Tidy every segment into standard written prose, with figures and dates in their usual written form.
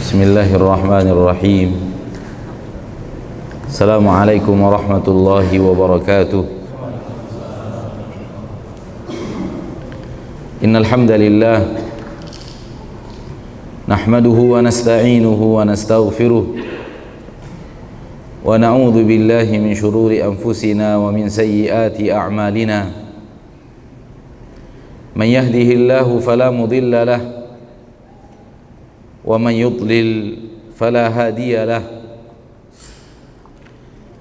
Bismillahirrahmanirrahim. Assalamualaikum warahmatullahi wabarakatuh. Innal hamdalillah nahmaduhu wa nasta'inuhu wa nastaghfiruh wa na'udzu billahi min shururi anfusina wa min sayyiati a'malina. Man yahdihillahu fala mudilla lahu ومن يضلل فلا هادي له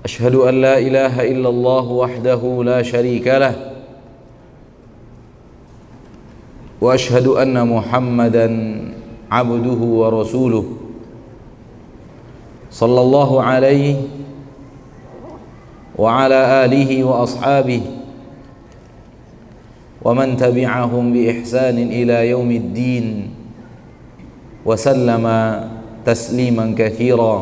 أشهد أن لا إله إلا الله وحده لا شريك له وأشهد أن محمدا عبده ورسوله صلى الله عليه وعلى آله وأصحابه ومن تبعهم بإحسان إلى يوم الدين وسلم تسليما كثيرا.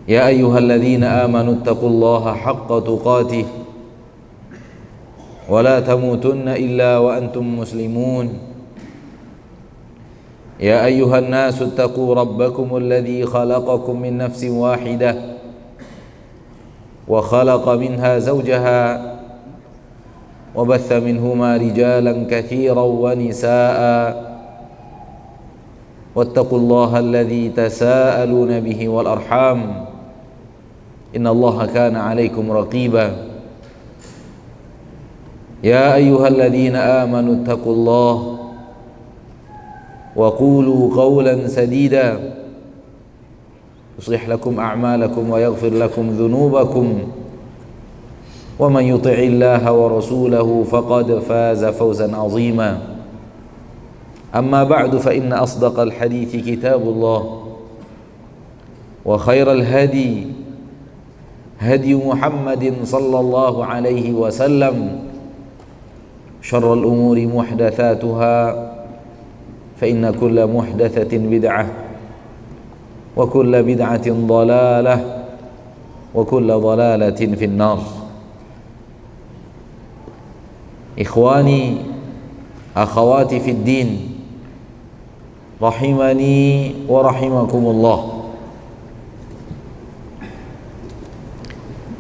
يا أيها الذين آمنوا اتقوا الله حق تقاته ولا تموتن إلا وأنتم مسلمون. يا أيها الناس اتقوا ربكم الذي خلقكم من نفس واحدة وخلق منها زوجها وبث منهما رجالا كثيرا ونساء واتقوا الله الذي تساءلون به والأرحام إن الله كان عليكم رقيبا. يا أيها الذين آمنوا اتقوا الله وقولوا قولا سديدا يصلح لكم أعمالكم ويغفر لكم ذنوبكم ومن يطع الله ورسوله فقد فاز فوزا عظيما. أما بعد فإن أصدق الحديث كتاب الله وخير الهدي هدي محمد صلى الله عليه وسلم شر الأمور محدثاتها فإن كل محدثة بدعة وكل بدعة ضلالة وكل ضلالة في النار. إخواني أخواتي في الدين rahimani wa rahimakumullah.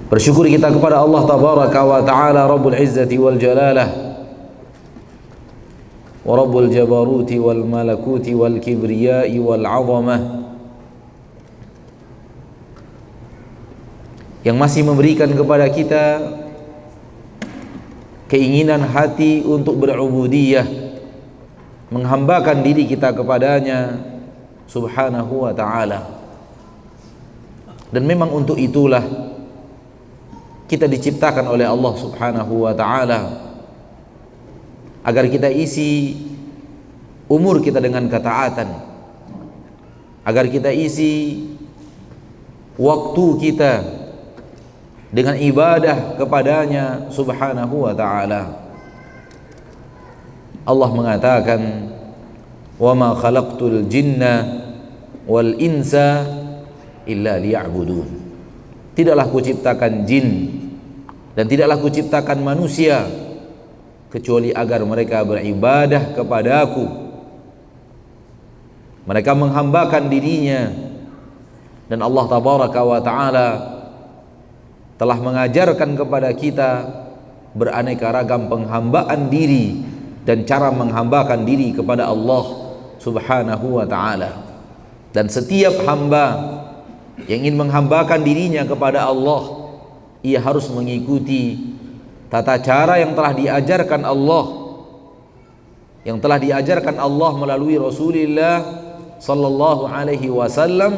Bersyukur kita kepada Allah tabaraka wa ta'ala Rabbul Izzati wal Jalalah wa Rabbul Jabaruti wal Malakuti wal Kibriyai wal 'Azamah, yang masih memberikan kepada kita keinginan hati untuk berubudiyah, menghambakan diri kita kepadanya subhanahu wa ta'ala. Dan memang untuk itulah kita diciptakan oleh Allah subhanahu wa ta'ala, agar kita isi umur kita dengan ketaatan, agar kita isi waktu kita dengan ibadah kepadanya subhanahu wa ta'ala. Allah mengatakan, wa ma khalaqtul jinna wal insa illa liya'budun. Tidaklah kuciptakan jin dan tidaklah kuciptakan manusia kecuali agar mereka beribadah kepadaku. Mereka menghambakan dirinya, dan Allah tabaraka wa ta'ala telah mengajarkan kepada kita beraneka ragam penghambaan diri dan cara menghambakan diri kepada Allah subhanahu wa ta'ala. Dan setiap hamba yang ingin menghambakan dirinya kepada Allah, ia harus mengikuti tata cara yang telah diajarkan Allah, yang telah diajarkan Allah melalui Rasulullah sallallahu alaihi wasallam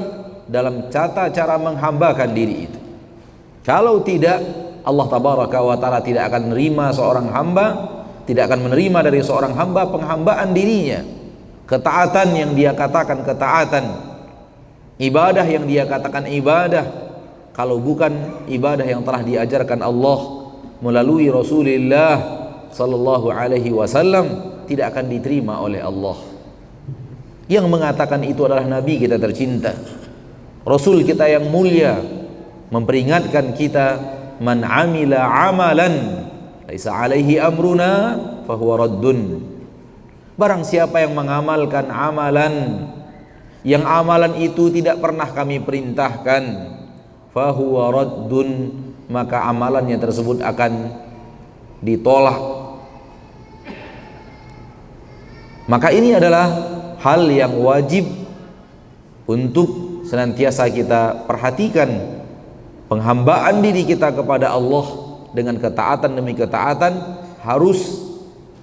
dalam tata cara menghambakan diri itu. Kalau tidak, Allah tabaraka wa ta'ala tidak akan menerima seorang hamba, tidak akan menerima dari seorang hamba penghambaan dirinya, ketaatan yang dia katakan ketaatan, ibadah yang dia katakan ibadah, kalau bukan ibadah yang telah diajarkan Allah melalui Rasulullah sallallahu alaihi wasallam, tidak akan diterima oleh Allah. Yang mengatakan itu adalah Nabi kita tercinta, Rasul kita yang mulia, memperingatkan kita, man amila amalan laisa alaihi amruna fahuwa raddun. Barang siapa yang mengamalkan amalan yang amalan itu tidak pernah kami perintahkan, fahuwa raddun, maka amalannya tersebut akan ditolak. Maka ini adalah hal yang wajib untuk senantiasa kita perhatikan. Penghambaan diri kita kepada Allah dengan ketaatan demi ketaatan harus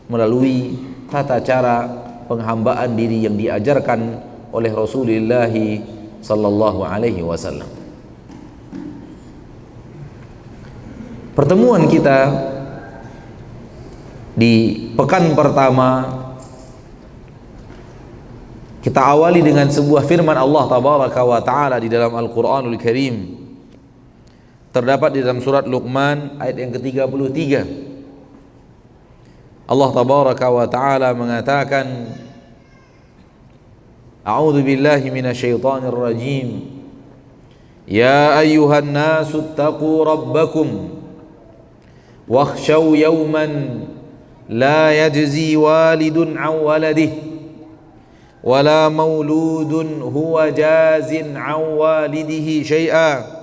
melalui tata cara penghambaan diri yang diajarkan oleh Rasulullah sallallahu alaihi wasallam. Pertemuan kita di pekan pertama kita awali dengan sebuah firman Allah tabaraka wa taala di dalam Al-Qur'anul Karim. Terdapat di dalam surat Luqman ayat yang ke-33. Allah tabaraka wa taala mengatakan, A'udzu billahi minasyaitonir rajim. Ya ayyuhan nasu taqu rabbakum wakhshaw yawman la yajzi walidun 'an waladihi wala mauludun huwa jazin 'an walidihi syai'a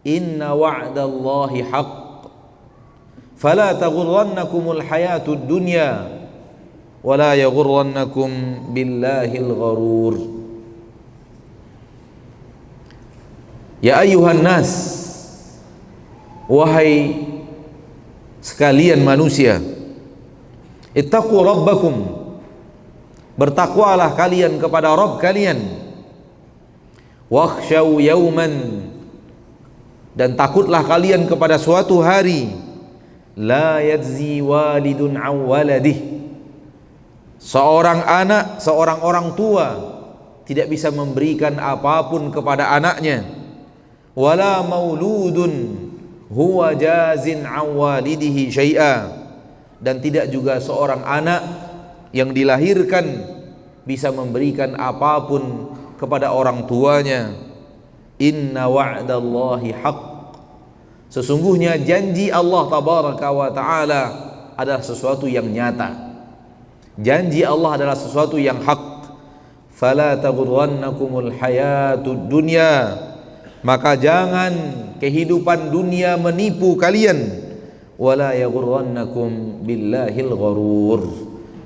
inna wa'dallahi haqq fala taghurrannakumul hayatud dunya wala yaghurrannakum billahil gharur. Ya ayyuhan nas, wahai sekalian manusia, ittaqu rabbakum, bertakwalah kalian kepada Rabb kalian, wakhshaw yawman, dan takutlah kalian kepada suatu hari, la yajzi walidun 'an waladih, seorang anak, seorang orang tua tidak bisa memberikan apapun kepada anaknya, wala mauludun huwa jazin 'an walidihi syai'a, dan tidak juga seorang anak yang dilahirkan bisa memberikan apapun kepada orang tuanya. Inna wa'dallahi haqq, sesungguhnya janji Allah tabaraka wa ta'ala adalah sesuatu yang nyata. Janji Allah adalah sesuatu yang hak. Fala taghurrannakumul hayatud dunya, maka jangan kehidupan dunia menipu kalian. Wala yaghurrannakum billahil gharur,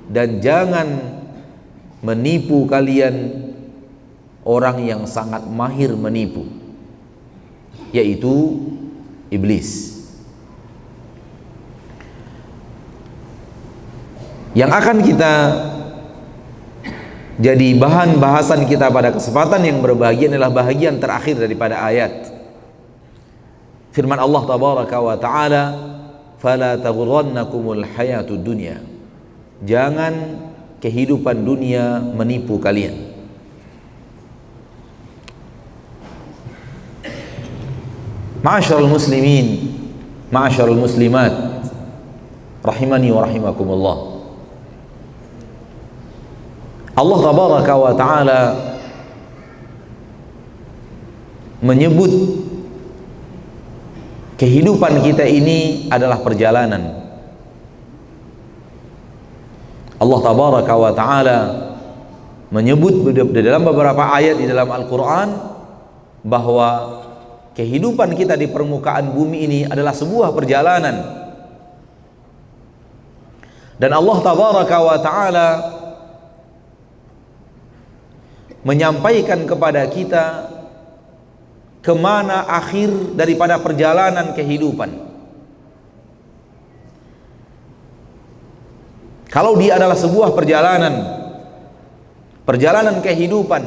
dan jangan menipu kalian orang yang sangat mahir menipu, yaitu iblis. Yang akan kita jadi bahan bahasan kita pada kesempatan yang berbahagia adalah bahagian terakhir daripada ayat firman Allah tabaraka wa ta'ala, fala taghurrannakumul hayatud dunya, jangan kehidupan dunia menipu kalian. Ma'asyiral muslimin, ma'asyiral muslimat, rahimani wa rahimakumullah. Allah tabaraka wa ta'ala menyebut kehidupan kita ini adalah perjalanan. Allah tabaraka wa ta'ala menyebut di dalam beberapa ayat di dalam Al-Quran bahwa kehidupan kita di permukaan bumi ini adalah sebuah perjalanan. Dan Allah tabaraka wa ta'ala menyampaikan kepada kita kemana akhir daripada perjalanan kehidupan. Kalau dia adalah sebuah perjalanan kehidupan,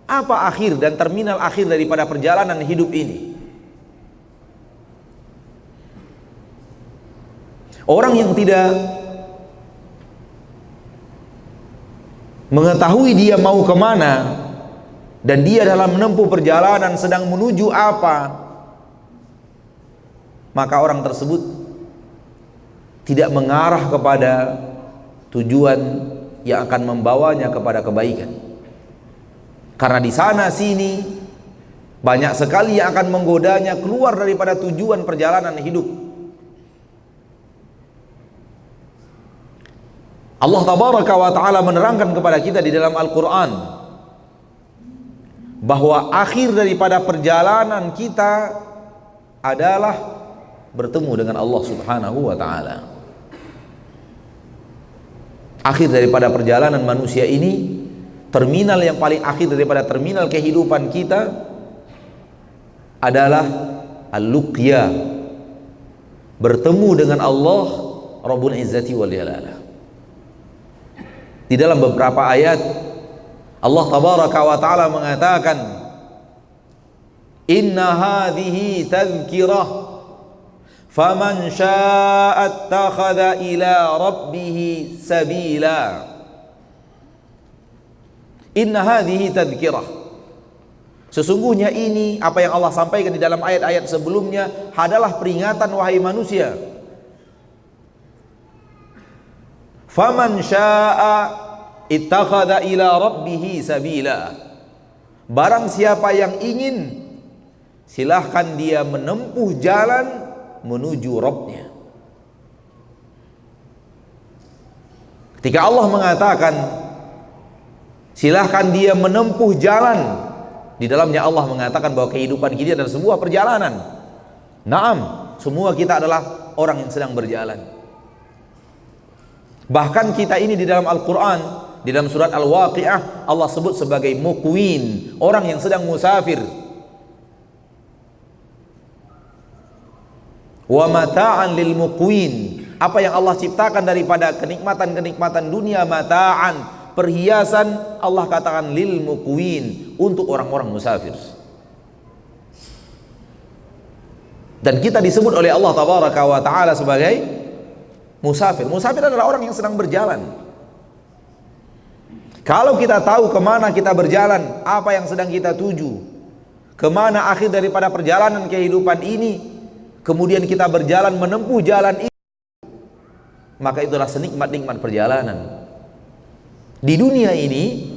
apa akhir dan terminal akhir daripada perjalanan hidup ini? Orang yang tidak mengetahui dia mau kemana dan dia dalam menempuh perjalanan sedang menuju apa, maka orang tersebut tidak mengarah kepada tujuan yang akan membawanya kepada kebaikan. Karena di sana sini banyak sekali yang akan menggodanya keluar daripada tujuan perjalanan hidup. Allah tabaraka wa ta'ala menerangkan kepada kita di dalam Al-Quran bahwa akhir daripada perjalanan kita adalah bertemu dengan Allah subhanahu wa ta'ala. Akhir daripada perjalanan manusia ini, terminal yang paling akhir daripada terminal kehidupan kita adalah al-luqya, bertemu dengan Allah Rabbul Izzati wal Jalalah. Di dalam beberapa ayat Allah tabaraka wa ta'ala mengatakan, inna hadhihi tadhkirah faman syaa'a attakhadha ila rabbih sabila. Inna hadhihi tadhkirah, sesungguhnya ini apa yang Allah sampaikan di dalam ayat-ayat sebelumnya adalah peringatan wahai manusia. Faman syaa'a ittakhadha ila rabbih sabila, barang siapa yang ingin, silahkan dia menempuh jalan menuju Rabbnya. Ketika Allah mengatakan silahkan dia menempuh jalan, di dalamnya Allah mengatakan bahwa kehidupan kita adalah sebuah perjalanan. Naam, semua kita adalah orang yang sedang berjalan. Bahkan kita ini di dalam Al-Quran, di dalam surat Al-Waqi'ah, Allah sebut sebagai muqwin, orang yang sedang musafir. Wa mata'an lil muqwin, apa yang Allah ciptakan daripada kenikmatan-kenikmatan dunia, mata'an, perhiasan, Allah katakan lil muqwin, untuk orang-orang musafir. Dan kita disebut oleh Allah tabaraka wa ta'ala sebagai musafir. Musafir adalah orang yang sedang berjalan. Kalau kita tahu kemana kita berjalan, apa yang sedang kita tuju, kemana akhir daripada perjalanan kehidupan ini, kemudian kita berjalan menempuh jalan ini, maka itulah senikmat-nikmat perjalanan. Di dunia ini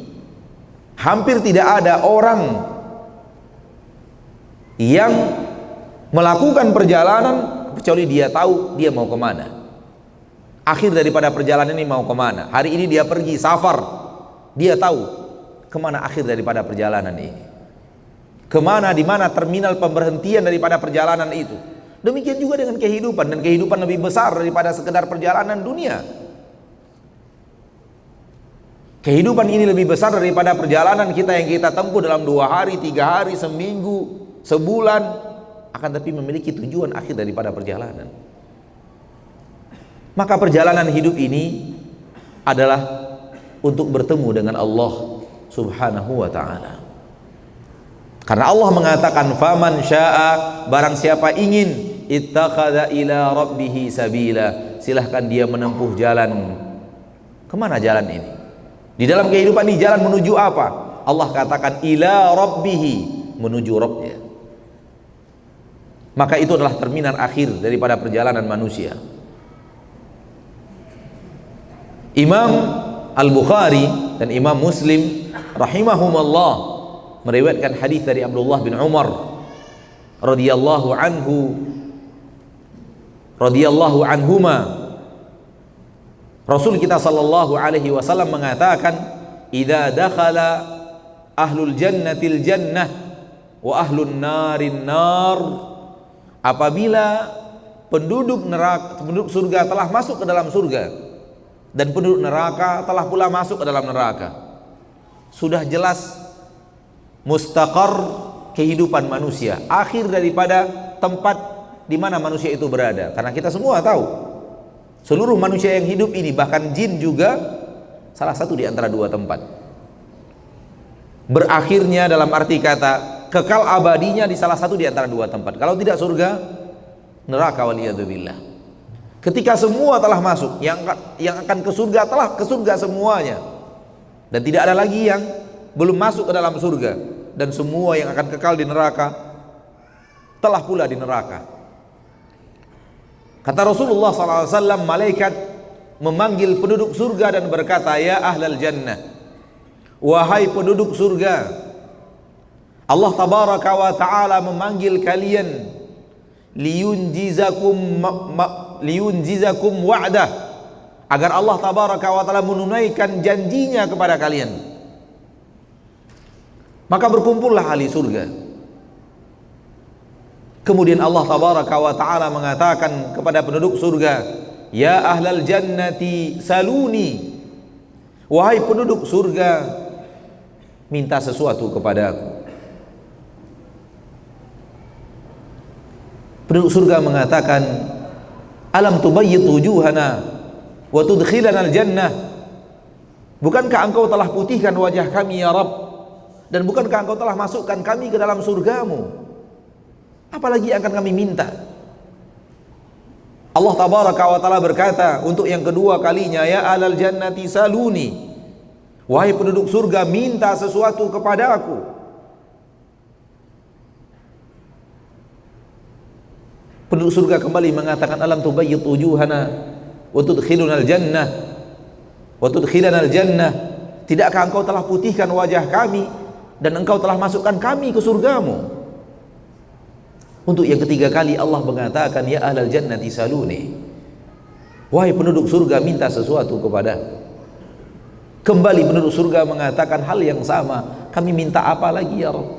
hampir tidak ada orang yang melakukan perjalanan kecuali dia tahu dia mau kemana. Akhir daripada perjalanan ini mau kemana. Hari ini dia pergi safar, dia tahu kemana akhir daripada perjalanan ini, kemana, di mana terminal pemberhentian daripada perjalanan itu. Demikian juga dengan kehidupan, dan kehidupan lebih besar daripada sekedar perjalanan dunia. Kehidupan ini lebih besar daripada perjalanan kita yang kita tempuh dalam 2 hari, 3 hari, seminggu, sebulan, akan tapi memiliki tujuan akhir daripada perjalanan. Maka perjalanan hidup ini adalah untuk bertemu dengan Allah subhanahu wa ta'ala. Karena Allah mengatakan faman syaa, barang siapa ingin, ittakhadha ila rabbih sabila, silahkan dia menempuh jalan. Kemana jalan ini? Di dalam kehidupan ini jalan menuju apa? Allah katakan ila rabbih, menuju Rabbnya. Maka itu adalah terminal akhir daripada perjalanan manusia. Imam Al-Bukhari dan Imam Muslim rahimahumullah meriwayatkan hadis dari Abdullah bin Umar radhiyallahu anhuma. Rasul kita sallallahu alaihi wasallam mengatakan, "Idza dakhala ahlul jannatil jannah wa ahlun narin nar." Apabila penduduk neraka, penduduk surga telah masuk ke dalam surga, dan penduduk neraka telah pula masuk ke dalam neraka, sudah jelas mustaqar kehidupan manusia, akhir daripada tempat di mana manusia itu berada. Karena kita semua tahu, seluruh manusia yang hidup ini, bahkan jin juga, salah satu di antara 2 tempat. Berakhirnya dalam arti kata kekal abadinya di salah satu di antara 2 tempat. Kalau tidak surga, neraka, waliyadzubillah. Ketika semua telah masuk, yang akan ke surga telah ke surga semuanya, dan tidak ada lagi yang belum masuk ke dalam surga, dan semua yang akan kekal di neraka telah pula di neraka. Kata Rasulullah SAW, malaikat memanggil penduduk surga dan berkata, ya ahlal jannah, wahai penduduk surga, Allah tabaraka wa ta'ala memanggil kalian liyunjizakum wa'dah, agar Allah tabaraka wa taala menunaikan janjinya kepada kalian. Maka berkumpullah ahli surga. Kemudian Allah tabaraka wa taala mengatakan kepada penduduk surga, ya ahlal jannati saluni, wahai penduduk surga, minta sesuatu kepada aku. Penduduk surga mengatakan, alam tubayyit wujuhana wa tudkhilana al-jannah, bukankah engkau telah putihkan wajah kami ya Rabb, dan bukankah engkau telah masukkan kami ke dalam surgamu, apalagi yang akan kami minta? Allah tabaraka wa taala berkata untuk yang kedua kalinya, ya alal jannati saluni, wahai penduduk surga, minta sesuatu kepada aku. Penduduk surga kembali mengatakan, alam tubayyit wujuhana wa tudkhiluna al-jannah wa tudkhilana al-jannah, tidakkah engkau telah putihkan wajah kami dan engkau telah masukkan kami ke surgamu? Untuk yang ketiga kali Allah mengatakan, ya ahlal jannati saluni, wahai penduduk surga, minta sesuatu kepada. Kembali penduduk surga mengatakan hal yang sama, kami minta apa lagi ya Rabb?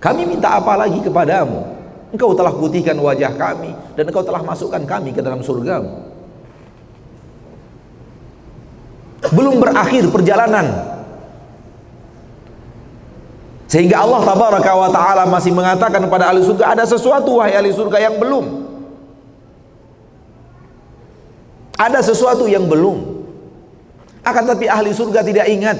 Kami minta apa lagi kepadamu? Engkau telah putihkan wajah kami dan engkau telah masukkan kami ke dalam surgamu. Belum berakhir perjalanan, sehingga Allah tabaraka wa ta'ala masih mengatakan kepada ahli surga, ada sesuatu wahai ahli surga yang belum. Ada sesuatu yang belum. Akan tapi ahli surga tidak ingat.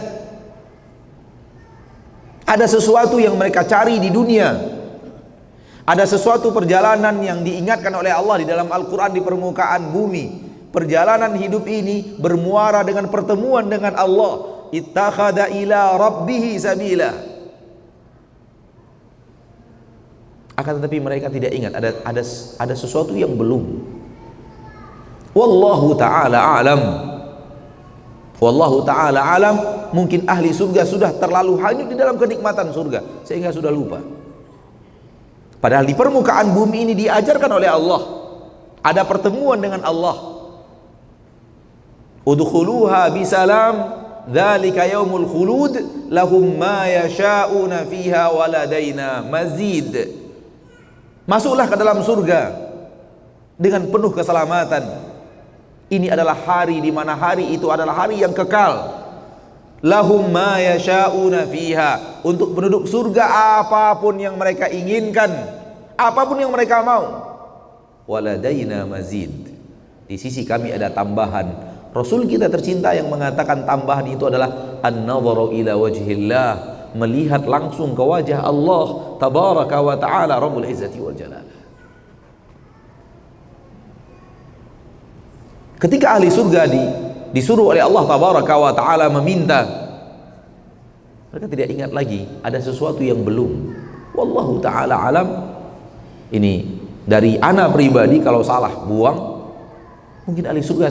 Ada sesuatu yang mereka cari di dunia. Ada sesuatu perjalanan yang diingatkan oleh Allah di dalam Al-Quran di permukaan bumi. Perjalanan hidup ini bermuara dengan pertemuan dengan Allah. Ittakhadha ila rabbihi sabila. Akan tetapi mereka tidak ingat ada sesuatu yang belum. Wallahu ta'ala alam. Wallahu ta'ala alam. Mungkin ahli surga sudah terlalu hanyut di dalam kenikmatan surga sehingga sudah lupa. Padahal di permukaan bumi ini diajarkan oleh Allah, ada pertemuan dengan Allah. Udkhuluha bisalam, dzalika yaumul khulud, lahum ma yasha'una fiha waladaina mazid. Masuklah ke dalam surga dengan penuh keselamatan. Ini adalah hari di mana hari itu adalah hari yang kekal. Lahum ma yasha'una fiha, untuk penduduk surga apapun yang mereka inginkan, apapun yang mereka mau. Waladaina mazid, di sisi kami ada tambahan. Rasul kita tercinta yang mengatakan tambahan itu adalah an-nadharu ila wajhillah, melihat langsung ke wajah Allah tabaraka wa ta'ala Rabbul Izzati wal Jalal. Ketika ahli surga disuruh oleh Allah tabaraka wa ta'ala meminta, mereka tidak ingat lagi ada sesuatu yang belum. Wallahu ta'ala alam. Ini dari ana pribadi, kalau salah buang, mungkin ahli surga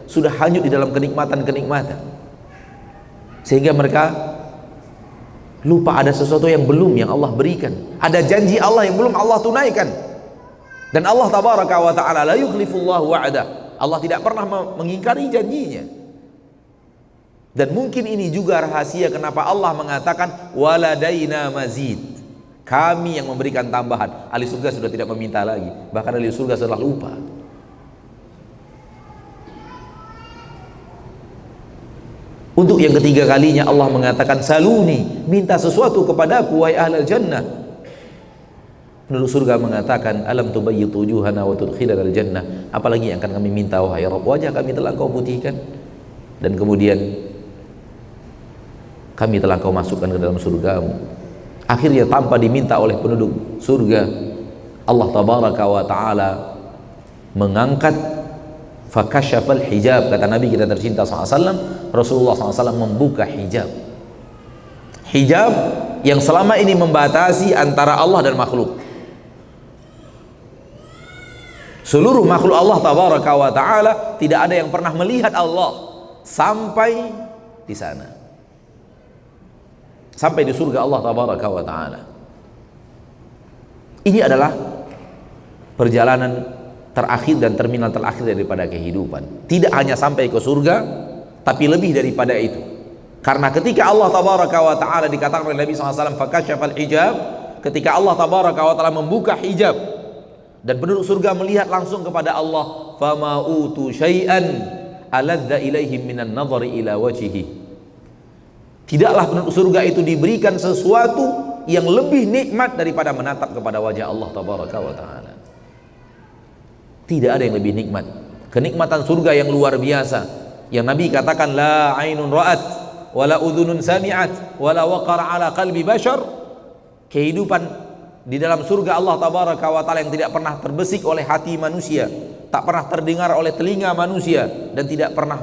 sudah hanyut di dalam kenikmatan-kenikmatan sehingga mereka lupa ada sesuatu yang belum yang Allah berikan. Ada janji Allah yang belum Allah tunaikan. Dan Allah tabaraka wa ta'ala la yukhlifullahu wa'dah, Allah tidak pernah mengingkari janjinya. Dan mungkin ini juga rahasia kenapa Allah mengatakan waladaina mazid, kami yang memberikan tambahan. Ahli surga sudah tidak meminta lagi, bahkan ahli surga sudah lupa. Untuk yang ketiga kalinya Allah mengatakan saluni, minta sesuatu kepadaku wahai ahlal jannah. Penduduk surga mengatakan alam tubayyit wujuhana wa tudkhilana al-jannah, apalagi yang akan kami minta wahai Rabb, wajah kami telah Engkau putihkan dan kemudian kami telah Kau masukkan ke dalam surgamu. Akhirnya tanpa diminta oleh penduduk surga, Allah tabaraka wa ta'ala mengangkat fakashafal hijab. Kata Nabi kita tercinta SAW, Rasulullah SAW membuka hijab yang selama ini membatasi antara Allah dan makhluk. Seluruh makhluk Allah tabaraka wa ta'ala tidak ada yang pernah melihat Allah sampai di sana, sampai di surga Allah tabaraka wa ta'ala. Ini adalah perjalanan terakhir dan terminal terakhir daripada kehidupan. Tidak hanya sampai ke surga, tapi lebih daripada itu. Karena ketika Allah tabaraka wa ta'ala, dikatakan oleh Nabi SAW, fakashafal hijab, ketika Allah tabaraka wa ta'ala membuka hijab dan penduduk surga melihat langsung kepada Allah, fama utu syai'an aladza ilaihim minan nadhari ila wajhihi. Tidaklah penduduk surga itu diberikan sesuatu yang lebih nikmat daripada menatap kepada wajah Allah tabaraka wa ta'ala. Tidak ada yang lebih nikmat. Kenikmatan surga yang luar biasa, yang Nabi katakan, la ainun ra'at wala udhunun sami'at wala waqara ala qalbi bashar. Kehidupan di dalam surga Allah tabaraka wa ta'ala yang tidak pernah terbesik oleh hati manusia, tak pernah terdengar oleh telinga manusia, dan tidak pernah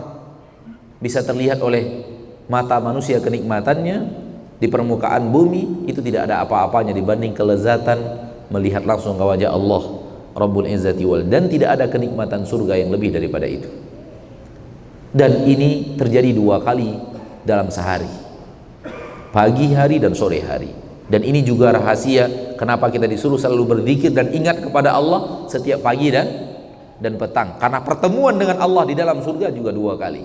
bisa terlihat oleh mata manusia kenikmatannya di permukaan bumi, itu tidak ada apa-apanya dibanding kelezatan melihat langsung ke wajah Allah Rabbul Izzati wal, dan tidak ada kenikmatan surga yang lebih daripada itu. Dan ini terjadi 2 kali dalam sehari, pagi hari dan sore hari. Dan ini juga rahasia kenapa kita disuruh selalu berzikir dan ingat kepada Allah setiap pagi dan petang, karena pertemuan dengan Allah di dalam surga juga 2 kali,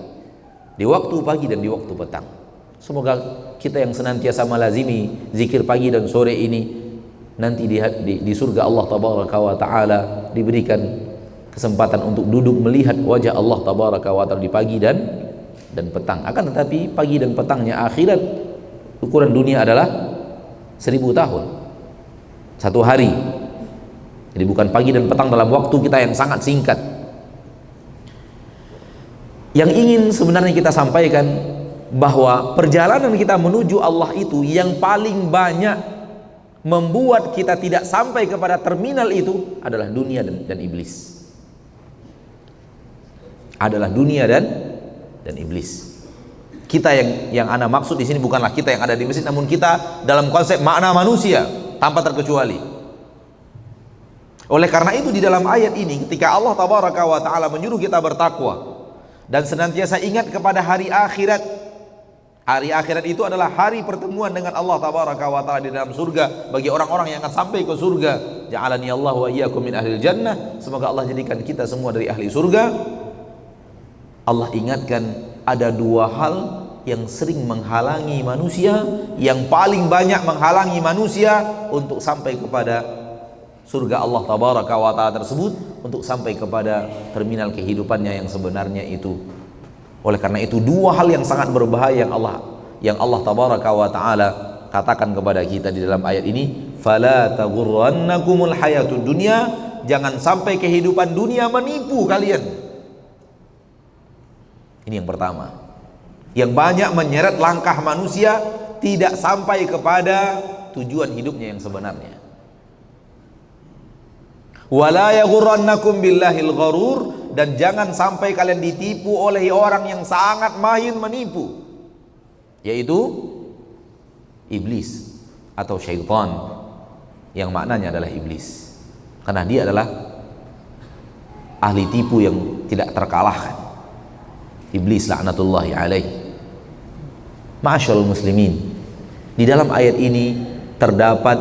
di waktu pagi dan di waktu petang. Semoga kita yang senantiasa melazimi zikir pagi dan sore ini, nanti di surga Allah tabaraka wa ta'ala diberikan kesempatan untuk duduk melihat wajah Allah tabaraka wa ta'ala di pagi dan petang. Akan tetapi pagi dan petangnya akhirat, ukuran dunia adalah 1000 tahun, 1 hari. Jadi bukan pagi dan petang dalam waktu kita yang sangat singkat. Yang ingin sebenarnya kita sampaikan, bahwa perjalanan kita menuju Allah itu yang paling banyak membuat kita tidak sampai kepada terminal itu adalah dunia dan iblis. Adalah dunia dan iblis. Kita yang ana maksud di sini bukanlah kita yang ada di masjid, namun kita dalam konsep makna manusia tanpa terkecuali. Oleh karena itu di dalam ayat ini, ketika Allah tabaraka wa ta'ala menyuruh kita bertakwa dan senantiasa ingat kepada hari akhirat. Hari akhirat itu adalah hari pertemuan dengan Allah tabaraka wa ta'ala di dalam surga bagi orang-orang yang akan sampai ke surga. Ja'alani Allah wa iyyakum min ahlil jannah. Semoga Allah jadikan kita semua dari ahli surga. Allah ingatkan ada 2 hal yang sering menghalangi manusia, yang paling banyak menghalangi manusia untuk sampai kepada surga Allah tabaraka wa ta'ala tersebut, untuk sampai kepada terminal kehidupannya yang sebenarnya itu. Oleh karena itu 2 hal yang sangat berbahaya yang Allah tabaraka wa ta'ala katakan kepada kita di dalam ayat ini, fala taghurrannakumul hayatud dunya, jangan sampai kehidupan dunia menipu kalian. Ini yang pertama, yang banyak menyeret langkah manusia tidak sampai kepada tujuan hidupnya yang sebenarnya. Wala yaghurrannakum billahil gharur, dan jangan sampai kalian ditipu oleh orang yang sangat mahir menipu, yaitu iblis atau syaitan, yang maknanya adalah iblis, karena dia adalah ahli tipu yang tidak terkalahkan. Iblis laknatullahi alaih. Ma'asyiral muslimin, di dalam ayat ini terdapat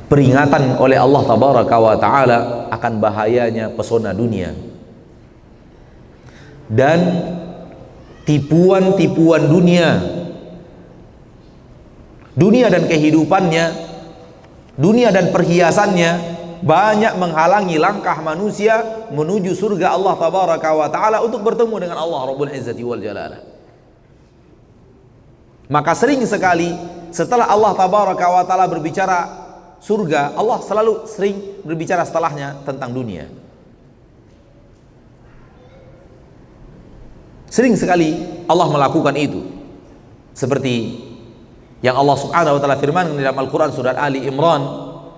peringatan oleh Allah tabaraka wa ta'ala akan bahayanya pesona dunia dan tipuan-tipuan dunia dan kehidupannya, dunia dan perhiasannya banyak menghalangi langkah manusia menuju surga Allah tabaraka wa ta'ala untuk bertemu dengan Allah Rabbul Izzati wal Jalalah. Maka sering sekali setelah Allah tabaraka wa ta'ala berbicara surga, Allah selalu sering berbicara setelahnya tentang dunia. Sering sekali Allah melakukan itu, seperti yang Allah subhanahu wa ta'ala firman di dalam Al-Quran surat Ali Imran,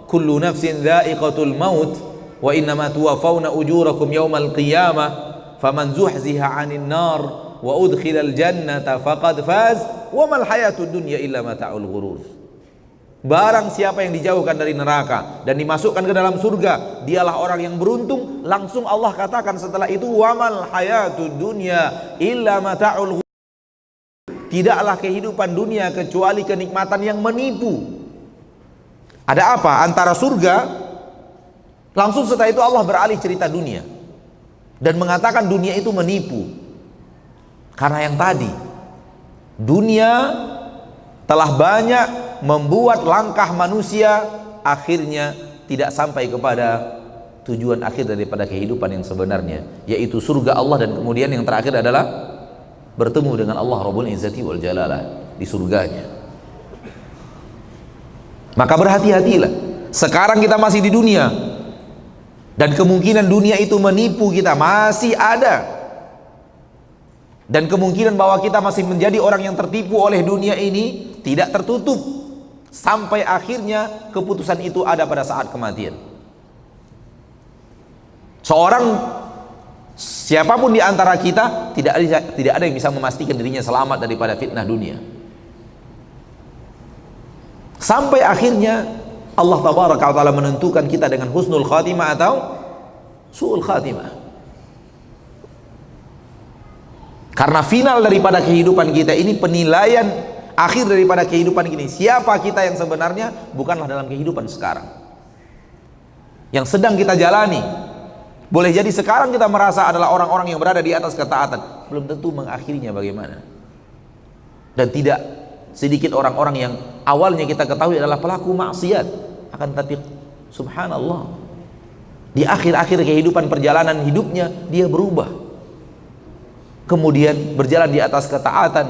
kullu nafsin dha'iqatul maut wa innama tuwaffawna ujurakum yawmal qiyamah faman zuhziha 'anil nar wa udkhilal jannata faqad faz wa mal hayatud dunya illa mata'ul ghurur. Barang siapa yang dijauhkan dari neraka dan dimasukkan ke dalam surga, dialah orang yang beruntung. Langsung Allah katakan setelah itu, wamal hayatud dunya illa mata'ul ghurur. Tidaklah kehidupan dunia kecuali kenikmatan yang menipu. Ada apa antara surga Langsung setelah itu Allah beralih cerita dunia dan mengatakan dunia itu menipu. Karena yang tadi, dunia telah banyak membuat langkah manusia akhirnya tidak sampai kepada tujuan akhir daripada kehidupan yang sebenarnya, yaitu surga Allah, dan kemudian yang terakhir adalah bertemu dengan Allah Rabbul Izzati wal Jalalah di surganya. Maka berhati-hatilah. Sekarang kita masih di dunia, dan kemungkinan dunia itu menipu kita masih ada, dan kemungkinan bahwa kita masih menjadi orang yang tertipu oleh dunia ini tidak tertutup sampai akhirnya keputusan itu ada pada saat kematian. Seorang siapapun di antara kita tidak ada yang bisa memastikan dirinya selamat daripada fitnah dunia, sampai akhirnya Allah tabaraka wa ta'ala menentukan kita dengan husnul khatimah atau su'ul khatimah. Karena final daripada kehidupan kita ini, penilaian akhir daripada kehidupan ini, siapa kita yang sebenarnya bukanlah dalam kehidupan sekarang yang sedang kita jalani. Boleh jadi sekarang kita merasa adalah orang-orang yang berada di atas ketaatan, belum tentu mengakhirinya bagaimana. Dan tidak sedikit orang-orang yang awalnya kita ketahui adalah pelaku maksiat, akan tetapi subhanallah di akhir-akhir kehidupan perjalanan hidupnya dia berubah, kemudian berjalan di atas ketaatan,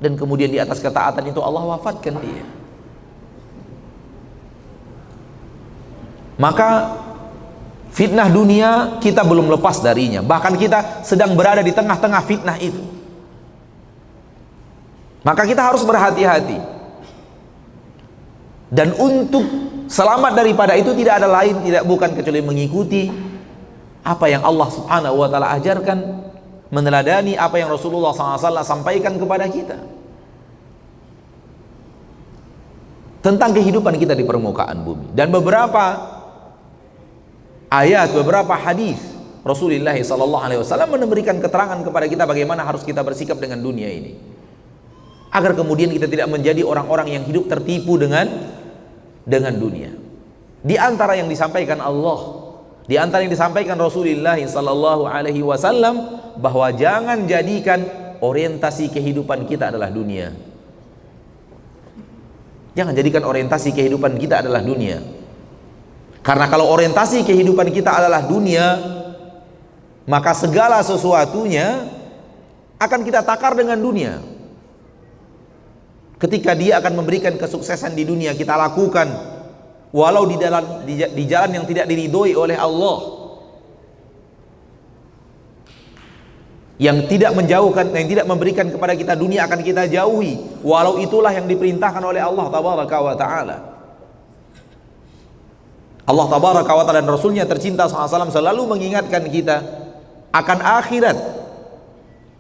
dan kemudian di atas ketaatan itu Allah wafatkan dia. Maka fitnah dunia kita belum lepas darinya, bahkan kita sedang berada di tengah-tengah fitnah itu. Maka kita harus berhati-hati, dan untuk selamat daripada itu tidak ada lain, tidak bukan kecuali mengikuti apa yang Allah subhanahu wa ta'ala ajarkan, meneladani apa yang Rasulullah SAW sampaikan kepada kita tentang kehidupan kita di permukaan bumi. Dan beberapa ayat, beberapa hadis Rasulullah SAW memberikan keterangan kepada kita bagaimana harus kita bersikap dengan dunia ini, agar kemudian kita tidak menjadi orang-orang yang hidup tertipu dengan dunia. Di antara yang disampaikan Allah, di antara yang disampaikan Rasulullah SAW, bahwa jangan jadikan orientasi kehidupan kita adalah dunia. Jangan jadikan orientasi kehidupan kita adalah dunia. Karena kalau orientasi kehidupan kita adalah dunia, maka segala sesuatunya akan kita takar dengan dunia. Ketika dia akan memberikan kesuksesan di dunia, kita lakukan walau di jalan yang tidak diridhoi oleh Allah, yang tidak menjauhkan, yang tidak memberikan kepada kita dunia akan kita jauhi, walau itulah yang diperintahkan oleh Allah tabaraka wa ta'ala. Allah tabaraka wa ta'ala dan Rasulnya tercinta SAW selalu mengingatkan kita akan akhirat.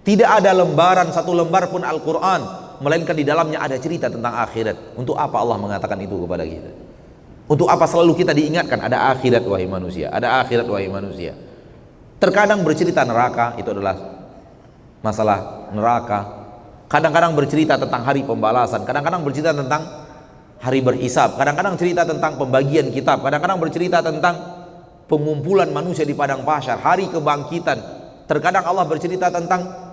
Tidak ada lembaran, satu lembar pun Al-Quran, melainkan di dalamnya ada cerita tentang akhirat. Untuk apa Allah mengatakan itu kepada kita? Untuk apa selalu kita diingatkan ada akhirat wahai manusia, ada akhirat wahai manusia? Terkadang bercerita neraka, itu adalah masalah neraka. Kadang-kadang bercerita tentang hari pembalasan, kadang-kadang bercerita tentang hari berhisab, kadang-kadang cerita tentang pembagian kitab, kadang-kadang bercerita tentang pengumpulan manusia di padang mahsyar, hari kebangkitan. Terkadang Allah bercerita tentang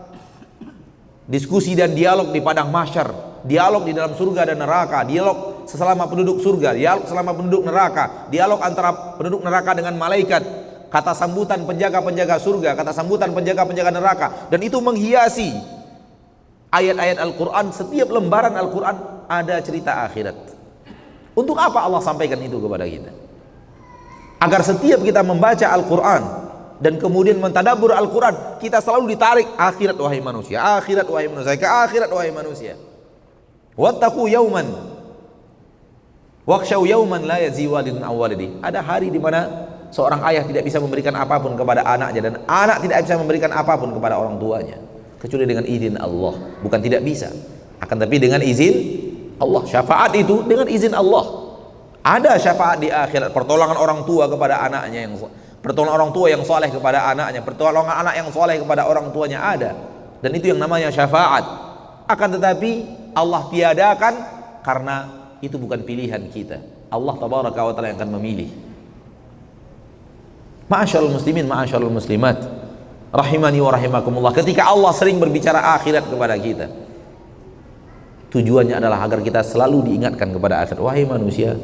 diskusi dan dialog di padang mahsyar, dialog di dalam surga dan neraka, dialog selama penduduk surga, dialog selama penduduk neraka, dialog antara penduduk neraka dengan malaikat, kata sambutan penjaga-penjaga surga, kata sambutan penjaga-penjaga neraka. Dan itu menghiasi ayat-ayat Al-Quran. Setiap lembaran Al-Quran ada cerita akhirat. Untuk apa Allah sampaikan itu kepada kita? Agar setiap kita membaca Al-Quran dan kemudian mentadabbur Al-Quran, kita selalu ditarik akhirat wahai manusia, akhirat wahai manusia, ke akhirat wahai manusia. Wattaqu yauman wakhshaw yauman la yajzi walidun aw walidi. Ada hari di mana seorang ayah tidak bisa memberikan apapun kepada anaknya, dan anak tidak bisa memberikan apapun kepada orang tuanya kecuali dengan izin Allah. Bukan tidak bisa, akan tapi dengan izin Allah. Syafaat itu dengan izin Allah. Ada syafaat di akhirat, pertolongan orang tua kepada anaknya, yang pertolongan orang tua yang soleh kepada anaknya, pertolongan anak yang soleh kepada orang tuanya ada, dan itu yang namanya syafaat. Akan tetapi Allah tiadakan karena itu bukan pilihan kita. Allah tabaraka wa ta'ala yang akan memilih. Ma'asyiral muslimin, ma'asyiral muslimat, rahimani wa rahimakumullah. Ketika Allah sering berbicara akhirat kepada kita, tujuannya adalah agar kita selalu diingatkan kepada akhirat. Wahai manusia,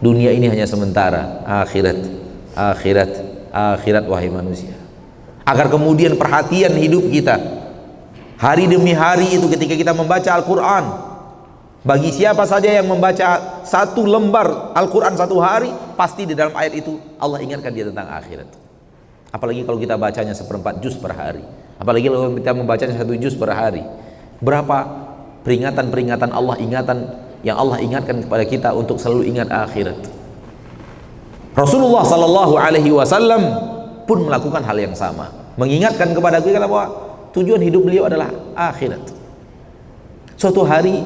dunia ini hanya sementara, akhirat, akhirat, akhirat wahai manusia. Agar kemudian perhatian hidup kita hari demi hari itu ketika kita membaca Al-Quran, bagi siapa saja yang membaca satu lembar Al-Quran satu hari, pasti di dalam ayat itu Allah ingatkan dia tentang akhirat. Apalagi kalau kita bacanya 1/4 juz per hari, apalagi kalau kita membacanya 1 juz per hari, berapa peringatan-peringatan Allah, ingatan yang Allah ingatkan kepada kita untuk selalu ingat akhirat. Rasulullah sallallahu alaihi wasallam pun melakukan hal yang sama, mengingatkan kepada kita bahwa tujuan hidup beliau adalah akhirat. Suatu hari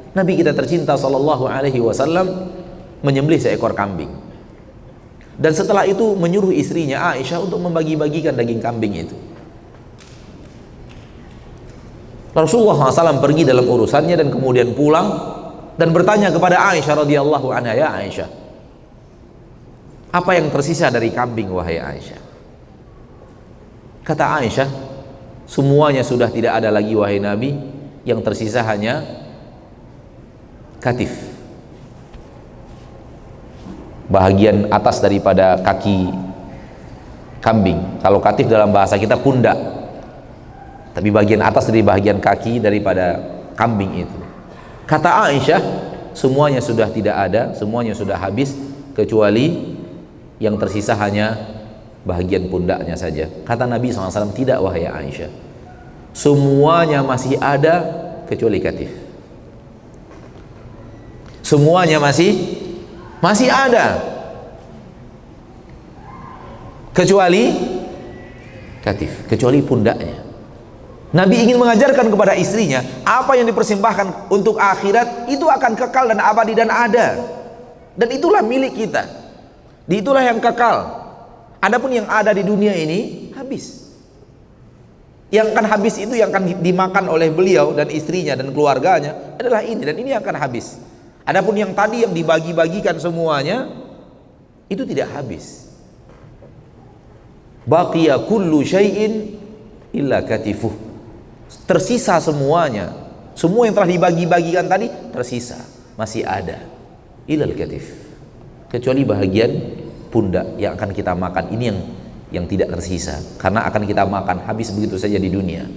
Nabi kita tercinta sallallahu alaihi wasallam menyembelih seekor kambing, dan setelah itu menyuruh istrinya Aisyah untuk membagi-bagikan daging kambing itu. Rasulullah SAW pergi dalam urusannya dan kemudian pulang dan bertanya kepada Aisyah radhiyallahu anha, ya Aisyah, apa yang tersisa dari kambing wahai Aisyah? Kata Aisyah, semuanya sudah tidak ada lagi wahai Nabi, yang tersisa hanya katif, bahagian atas daripada kaki kambing. Kalau katif dalam bahasa kita pundak, tapi bagian atas dari bagian kaki daripada kambing itu. Kata Aisyah, semuanya sudah tidak ada, semuanya sudah habis, kecuali yang tersisa hanya bagian pundaknya saja. Kata Nabi SAW, tidak wahai Aisyah, semuanya masih ada kecuali katif. Semuanya masih ada kecuali katif, kecuali pundaknya. Nabi ingin mengajarkan kepada istrinya, apa yang dipersembahkan untuk akhirat itu akan kekal dan abadi dan ada, dan itulah milik kita, itulah yang kekal. Adapun yang ada di dunia ini habis. Yang akan habis itu yang akan dimakan oleh beliau dan istrinya dan keluarganya adalah ini, dan ini akan habis. Adapun yang tadi yang dibagi-bagikan semuanya itu tidak habis. Baqiya kullu syai'in illa katifuh. Tersisa semuanya, semua yang telah dibagi-bagikan tadi tersisa, masih ada, ilal katif, kecuali bahagian pundak yang akan kita makan. Ini yang tidak tersisa, karena akan kita makan habis begitu saja di dunia.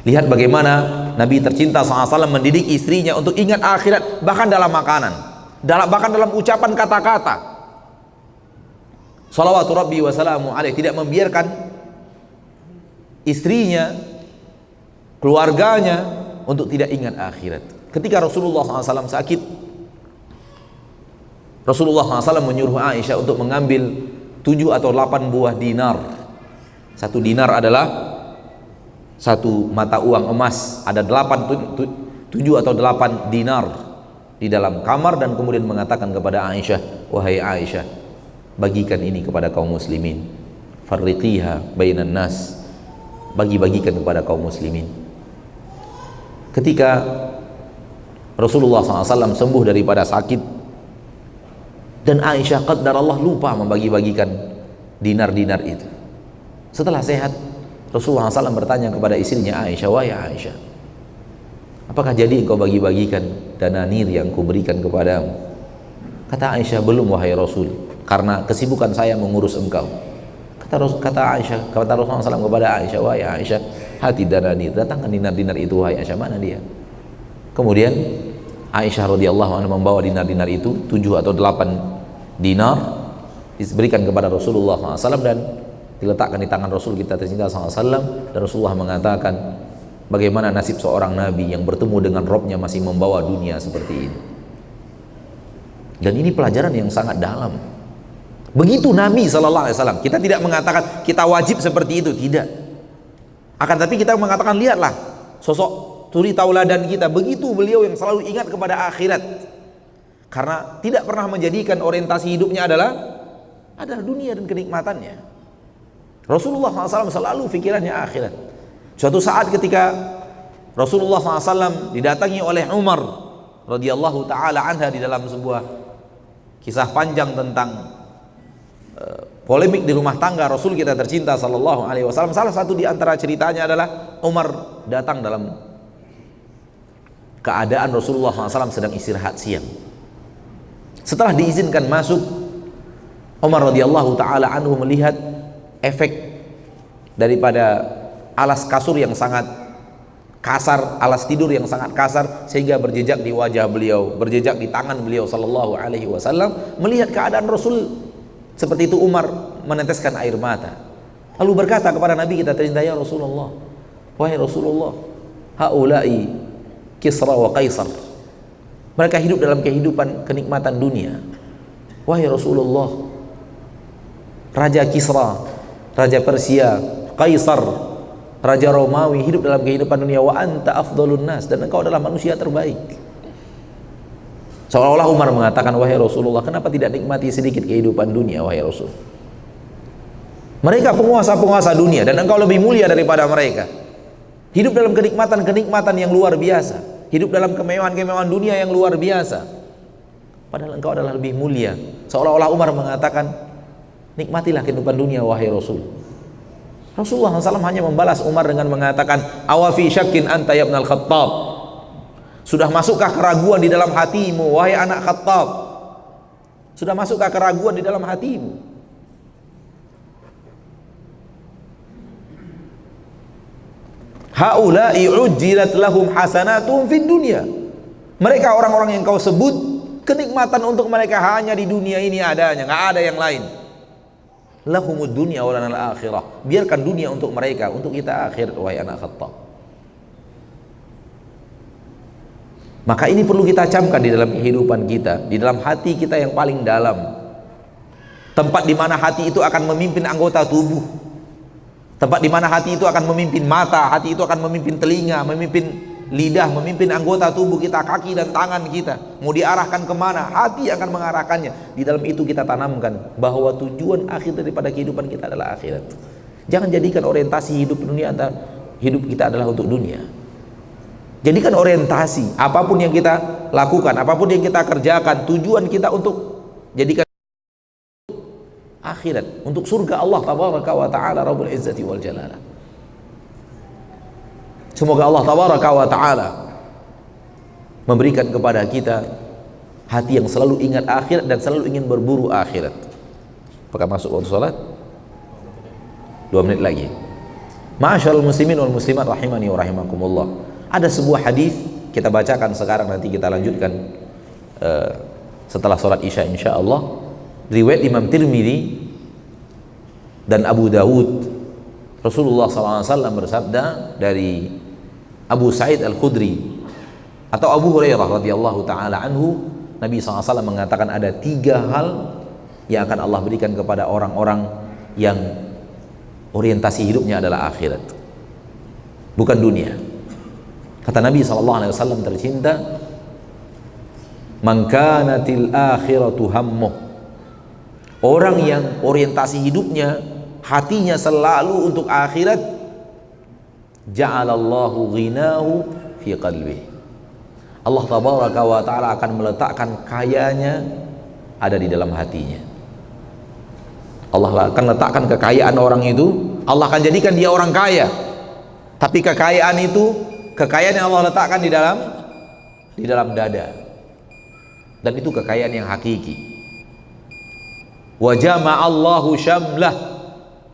Lihat bagaimana Nabi tercinta SAW mendidik istrinya untuk ingat akhirat, bahkan dalam makanan, bahkan dalam ucapan kata-kata. Shalawatu Rabbi wa salamu alaih, tidak membiarkan istrinya, keluarganya untuk tidak ingat akhirat. Ketika Rasulullah SAW sakit, Rasulullah SAW menyuruh Aisyah untuk mengambil 7 atau 8 buah dinar. 1 dinar adalah 1 mata uang emas. Ada 7 atau 8 dinar di dalam kamar, dan kemudian mengatakan kepada Aisyah, wahai Aisyah, bagikan ini kepada kaum muslimin, farriqiha bainan nas, bagi-bagikan kepada kaum muslimin. Ketika Rasulullah SAW sembuh daripada sakit, dan Aisyah qadarallah lupa membagi-bagikan dinar-dinar itu. Setelah sehat, Rasulullah SAW bertanya kepada istrinya Aisyah, wahai Aisyah, apakah jadi engkau bagi-bagikan dananir yang kuberikan kepadamu? Kata Aisyah, belum wahai Rasul, karena kesibukan saya mengurus engkau. Kata Rasulullah SAW kepada Aisyah, wahai Aisyah, hati dananir, datangkan dinar-dinar itu wahai Aisyah, mana dia? Kemudian Aisyah radhiyallahu anha membawa dinar-dinar itu, 7 atau 8 dinar, diberikan kepada Rasulullah SAW dan diletakkan di tangan Rasul kita tercinta SAW. Dan Rasulullah mengatakan, bagaimana nasib seorang Nabi yang bertemu dengan Robnya masih membawa dunia seperti ini. Dan ini pelajaran yang sangat dalam. Begitu Nabi SAW. Kita tidak mengatakan kita wajib seperti itu, tidak. Akan tapi kita mengatakan, lihatlah sosok suri tauladan kita, begitu beliau yang selalu ingat kepada akhirat, karena tidak pernah menjadikan orientasi hidupnya adalah dunia dan kenikmatannya. Rasulullah SAW selalu pikirannya akhirat. Suatu saat ketika Rasulullah SAW didatangi oleh Umar radhiyallahu taala anha di dalam sebuah kisah panjang tentang polemik di rumah tangga Rasul kita tercinta sallallahu alaihi wasallam. Salah satu di antara ceritanya adalah Umar datang dalam keadaan Rasulullah SAW sedang istirahat siang. Setelah diizinkan masuk, Umar radhiyallahu taala anhu melihat efek daripada alas kasur yang sangat kasar, alas tidur yang sangat kasar, sehingga berjejak di wajah beliau, berjejak di tangan beliau sallallahu alaihi wasallam. Melihat keadaan Rasul seperti itu, Umar meneteskan air mata, lalu berkata kepada Nabi kita tercinta, ya Rasulullah, wahai Rasulullah, haula'i Kisra wa Kaisar, mereka hidup dalam kehidupan kenikmatan dunia. Wahai Rasulullah, Raja Kisra, Raja Persia, Kaisar, Raja Romawi hidup dalam kehidupan dunia, wa anta afdalun nas, dan engkau adalah manusia terbaik. Seolah-olah Umar mengatakan, wahai Rasulullah, kenapa tidak nikmati sedikit kehidupan dunia, wahai Rasul? Mereka penguasa-penguasa dunia dan engkau lebih mulia daripada mereka. Hidup dalam kenikmatan-kenikmatan yang luar biasa, hidup dalam kemewahan-kemewahan dunia yang luar biasa, padahal engkau adalah lebih mulia. Seolah-olah Umar mengatakan, nikmatilah kehidupan dunia, wahai Rasul. Rasulullah SAW hanya membalas Umar dengan mengatakan, awafi syakin anta ya ibnal Khattab, sudah masukkah keraguan di dalam hatimu, wahai anak Khattab? Sudah masukkah keraguan di dalam hatimu? Haula'i ujjilat lahum hasanatuhum fid dunya, mereka orang-orang yang kau sebut, kenikmatan untuk mereka hanya di dunia ini adanya, nggak ada yang lain. Lahumud dunya wa lanal akhirah, biarkan dunia untuk mereka, untuk kita akhirat, wahai anak Khattab. Maka ini perlu kita camkan di dalam kehidupan kita, di dalam hati kita yang paling dalam, tempat di mana hati itu akan memimpin anggota tubuh, tempat di mana hati itu akan memimpin mata, hati itu akan memimpin telinga, memimpin lidah, memimpin anggota tubuh kita, kaki dan tangan kita. Mau diarahkan kemana, hati akan mengarahkannya. Di dalam itu kita tanamkan bahwa tujuan akhir daripada kehidupan kita adalah akhirat. Jangan jadikan orientasi hidup dunia, hidup kita adalah untuk dunia. Jadikan orientasi apapun yang kita lakukan, apapun yang kita kerjakan, tujuan kita untuk jadikan akhirat, untuk surga Allah tabaraka wa ta'ala Rabbul Izzati wal Jalalah. Semoga Allah tabaraka wa ta'ala memberikan kepada kita hati yang selalu ingat akhirat dan selalu ingin berburu akhirat. Apakah masuk waktu salat? 2 menit lagi. Ma'asyiral muslimin wal muslimat rahimani wa rahimakumullah. Ada sebuah hadis kita bacakan sekarang, nanti kita lanjutkan setelah salat Isya insyaallah. Riwayat Imam Tirmidzi dan Abu Dawud. Rasulullah SAW bersabda dari Abu Sa'id Al-Khudri atau Abu Hurairah radhiyallahu taala anhu, Nabi SAW mengatakan ada 3 hal yang akan Allah berikan kepada orang-orang yang orientasi hidupnya adalah akhirat, bukan dunia. Kata Nabi SAW tercinta, man kanatil akhiratu hammuh, orang yang orientasi hidupnya, hatinya selalu untuk akhirat, ja'alallahu ghinahu fi qalbi, Allah tabaraka wa ta'ala akan meletakkan kayanya ada di dalam hatinya. Allah akan letakkan kekayaan orang itu, Allah akan jadikan dia orang kaya, tapi kekayaan itu, kekayaan yang Allah letakkan di dalam dada, dan itu kekayaan yang hakiki. Wa jama'allahu syamlah,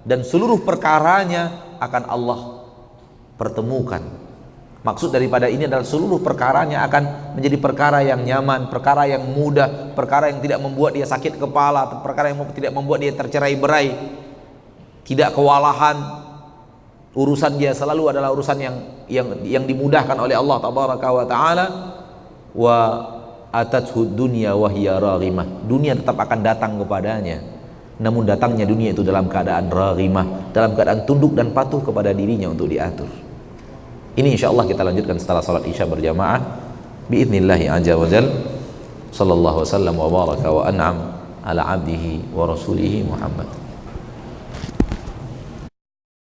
dan seluruh perkaranya akan Allah pertemukan. Maksud daripada ini adalah seluruh perkaranya akan menjadi perkara yang nyaman, perkara yang mudah, perkara yang tidak membuat dia sakit kepala, perkara yang tidak membuat dia tercerai-berai, tidak kewalahan. Urusan dia selalu adalah urusan yang dimudahkan oleh Allah tabaraka wa taala. Wa atathu dunya wa hiya raghimah, dunia tetap akan datang kepadanya, namun datangnya dunia itu dalam keadaan raghimah, dalam keadaan tunduk dan patuh kepada dirinya untuk diatur. Ini insyaallah kita lanjutkan setelah salat Isya berjamaah biidznillah azza wa jalla. Sallallahu wasallam wa baraka wa an'am ala abdihi wa rasulihi Muhammad.